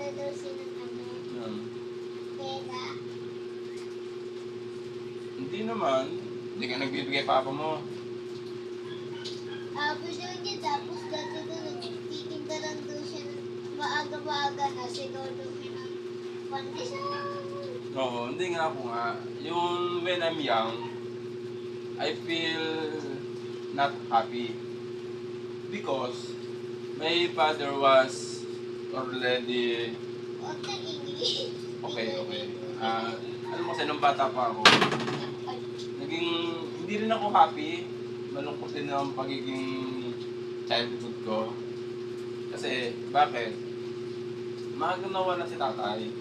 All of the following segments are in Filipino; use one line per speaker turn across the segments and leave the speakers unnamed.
magdadala daw siya ng
Yan.
pera.
Hindi naman. Hindi ka nagbibigay papa mo.
Gusto niya tapos dati daw nagtitinda lang daw siya ng maaga-maaga na sigaw daw siya ng pandesal.
Oo, hindi nga ako nga. Yung when I'm young, I feel not happy. Because my father was already
Huwag kang English.
okay. Alam mo kasi nung bata pa ako, naging hindi rin ako happy. Malungkot din ang pagiging childhood ko. Kasi, bakit? Maaga nawala si tatay.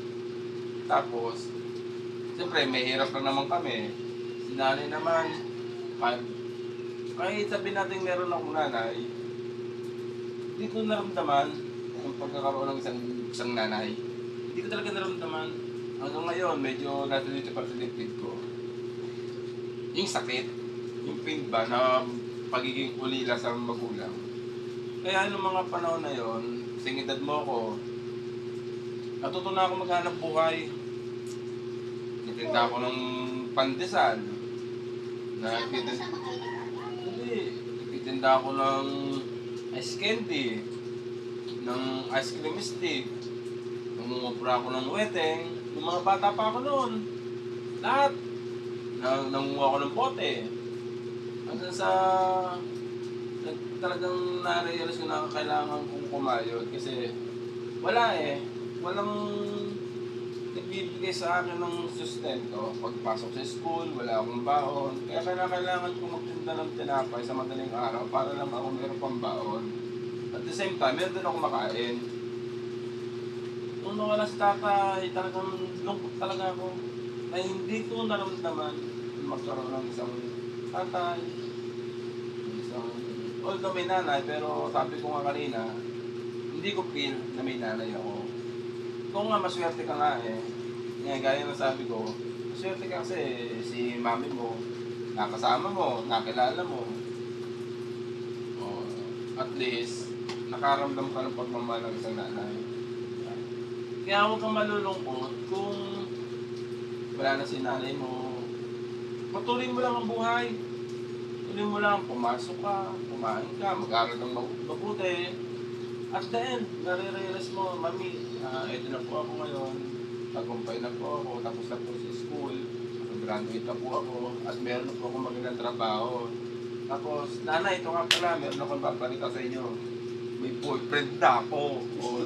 Tapos, siyempre, may hirap lang naman kami. Si nanay naman, kahit sabihin natin meron akong nanay, hindi ko naramdaman yung pagkakaroon ng isang nanay. Hindi ko talaga naramdaman. Hanggang ngayon, medyo natilito pa sa dibdib ko. Yung sakit, yung pain ba na pagiging ulila sa magulang. Kaya nung mga panahon na yon, sing edad mo ako, natuto na ako maghanap buhay. Nagtinda ako ng pandesal.
Sama kayo ni Papa.
Hindi. Nagtitinda ako ng ice candy, ng ice cream stick, nangungupra ako ng weteng, yung mga bata pa ako noon. Lahat. Nangunguha ako ng bote. Hanggang sa talagang na-realize ko na kailangan kong kumayod kasi walang nagbibigay sa akin ng sustento. Pagpasok sa school, wala akong baon. Kaya kailangan ko magtinda ng tinapay sa madaling araw para lang ako meron pang baon. At the same time, meron din ako makain. Nung nawala si tatay, talagang lungkot talaga ako na hindi ko naramdaman magkaroon ng isang tatay, although may nanay, pero sabi ko nga kanina, hindi ko feel na may nanay ako. Kung nga maswerte ka nga gaya ng sabi ko, maswerte ka kasi si mami mo, nakasama mo, nakilala mo. O, at least, nakaramdam ka ng pagmamahal ng isang nanay. Kaya huwag kang malulungkot kung wala na si nanay mo. Patuloy mo lang ang buhay. Tuloy mo lang, pumasok ka, kumain ka, mag-aral ng mabuti. At the end, nare-realize mo, mami, ito na po ako ngayon. Tagumpay na po ako, tapos na po sa school. Graduate na po ako, at meron na po akong magandang trabaho. Tapos, nanay, ito nga pala, meron akong babalita sa inyo. May boyfriend na ako. O,